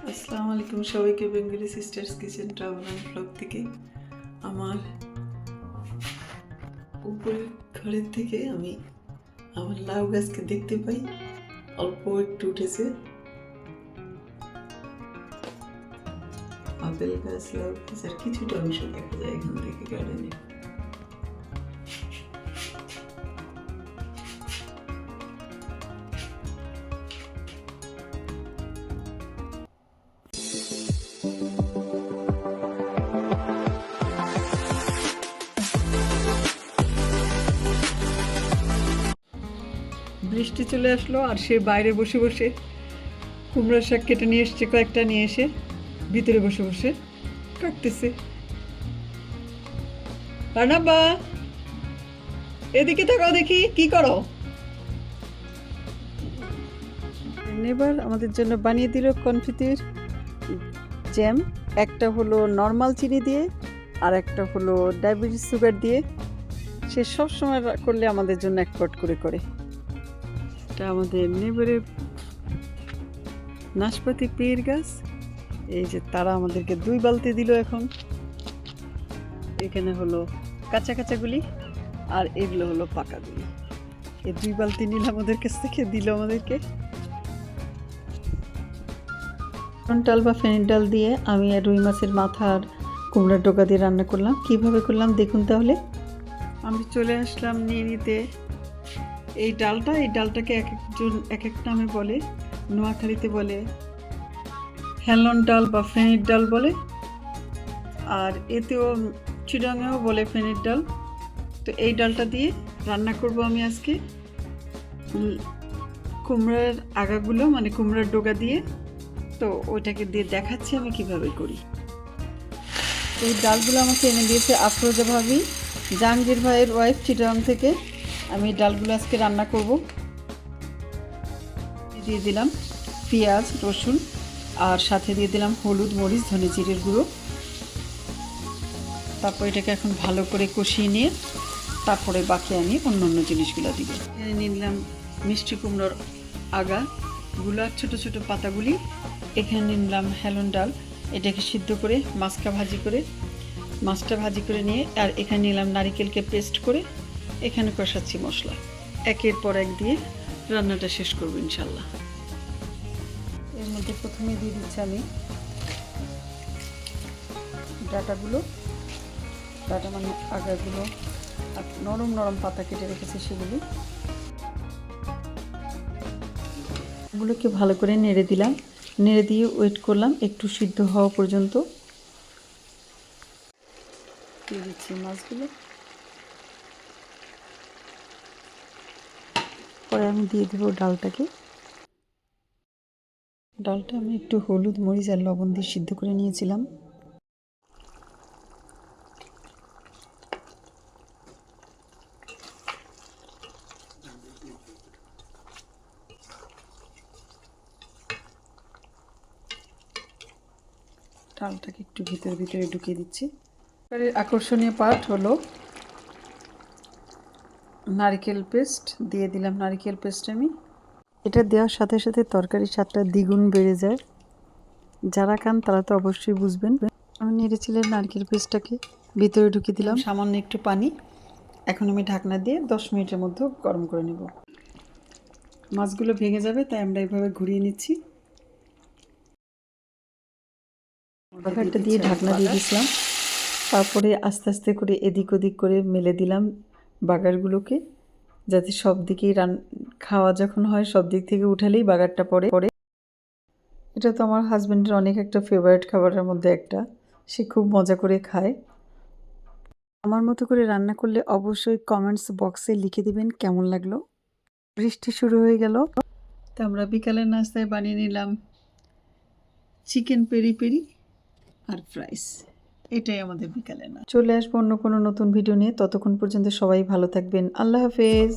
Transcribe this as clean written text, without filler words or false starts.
আসসালামু আলাইকুম সবাইকে Bengali sisters kitchen travel and blog থেকে আমার উপরের ঘরের থেকে আমি আমার লাউ গাছকে দেখতে পাই। অল্প একটু উঠেছে, আপেল গাছ, লাউ গাছ আর কিছুটা অংশ দেখা যায় এখান থেকে গার্ডেনে। বৃষ্টি চলে আসলো আর সে বাইরে বসে বসে কুমড়ার শাক কেটে নিয়ে এসছে, কয়েকটা নিয়ে এসে ভিতরে বসে বসে কাটতেছে। রানাব্বা, এদিকে তাকাও দেখি কি করো। এবার আমাদের জন্য বানিয়ে দিল কনফিতির জ্যাম। একটা হলো নর্মাল চিনি দিয়ে আর একটা হলো ডায়াবেটিস সুগার দিয়ে। সে সব সময় করলে আমাদের জন্য এক পট করে করে। এটা আমাদের নেবারের নাশপাতি পেয়ের গাছ। এই যে তারা আমাদেরকে 2 বালতি দিল। এখন এখানে হলো কাঁচা কাঁচাগুলি আর এগুলো হলো পাকাগুলি। এই 2 বালতি নিল আমাদের কাছ থেকে, দিল আমাদেরকে। ডাল বা ফেনির ডাল দিয়ে আমি আর রুই মাছের মাথা আর কুমড়ার ডোকা দিয়ে রান্না করলাম। কিভাবে করলাম দেখুন তাহলে। আমি চলে আসলাম নিয়ে নিতে এই ডালটাকে এক একজন এক এক নামে বলে। নোয়াখালীতে বলে হেলন ডাল বা ফেনির ডাল বলে, আর এতেও চিটাগাংয়েও বলে ফেনির ডাল। তো এই ডালটা দিয়ে রান্না করব আমি আজকে কুমড়ার আগাগুলো, মানে কুমড়ার ডোকা দিয়ে। তো ওইটাকে দিয়ে দেখাচ্ছি আমি কিভাবে করি। এই ডালগুলো আমাকে এনে দিয়েছে আফরোজা ভাবি, জাহাঙ্গীর ভাইয়ের ওয়াইফ, চিটাগাং থেকে। আমি ডালগুলো আজকে রান্না করব। দিয়ে দিলাম পেঁয়াজ, রসুন আর সাথে দিয়ে দিলাম হলুদ, মরিচ, ধনে জিরের গুঁড়ো। তারপর এটাকে এখন ভালো করে কষিয়ে নিয়ে তারপরে বাকি আমি অন্য অন্য জিনিসগুলো দিব। নিয়ে নিলাম মিষ্টি কুমড়োর আগাগুলো আর ছোটো ছোটো পাতাগুলি। এখানে নিলাম হেলন ডাল, এটাকে সিদ্ধ করে মাছটা ভাজি করে নিয়ে, আর এখানে নিলাম নারিকেলকে পেস্ট করে। এখানে কষাচ্ছি মশলা, একের পর এক দিয়ে রান্নাটা শেষ করবো ইনশাল্লাহ। এর মধ্যে প্রথমে দিয়ে দিচ্ছি আমি ডাটা মানে আগাগুলো আর নরম নরম পাতা কেটে রেখেছি সেগুলি। এগুলোকে ভালো করে নেড়ে দিলাম, নেড়ে দিয়ে ওয়েট করলাম একটু সিদ্ধ হওয়া পর্যন্ত। দিয়ে দিচ্ছি মাছগুলো, পরে আমি দিয়ে দেবো ডালটা আমি একটু হলুদ, মরিচ আর লবণ দিয়ে সিদ্ধ করে নিয়েছিলাম। ডালটাকে একটু ভিতরে ঢুকিয়ে দিচ্ছি। আকর্ষণীয় পার্ট হলো নারকেল পেস্ট। দিয়ে দিলাম নারকেল পেস্ট আমি। এটা দেওয়ার সাথে সাথে তরকারির স্বাদটা দ্বিগুণ বেড়ে যায়। যারা খান তারা তো অবশ্যই বুঝবেন। আমি নেড়েছিলাম নারকেল পেস্টটাকে ভিতরে ঢুকিয়ে দিলাম সামান্য একটু পানি। এখন আমি ঢাকনা দিয়ে 10 মিনিটের মধ্যে গরম করে নেব। মাছগুলো ভেঙে যাবে, তাই আমরা এইভাবে ঘুরিয়ে নিচ্ছি। একটা দিয়ে ঢাকনা দিয়ে দিয়েছিলাম। তারপরে আস্তে আস্তে করে এদিক ওদিক করে মেলে দিলাম বাগারগুলোকে, যাতে সব দিকেই খাওয়া যখন হয় সব দিক থেকে উঠালেই বাগারটা পড়ে। এটা তো আমার হাজব্যান্ডের অনেক একটা ফেভারিট খাবারের মধ্যে একটা, সে খুব মজা করে খায়। আমার মতো করে রান্না করলে অবশ্যই কমেন্টস বক্সে লিখে দিবেন কেমন লাগলো। বৃষ্টি শুরু হয়ে গেল, তো আমরা বিকালের নাস্তায় বানিয়ে নিলাম চিকেন পেরি পেরি আর ফ্রাইস। এটাই আমাদের বিকালে না। চলে আসবো অন্য কোনো নতুন ভিডিও নিয়ে। ততক্ষণ পর্যন্ত সবাই ভালো থাকবেন। আল্লাহ হাফেজ।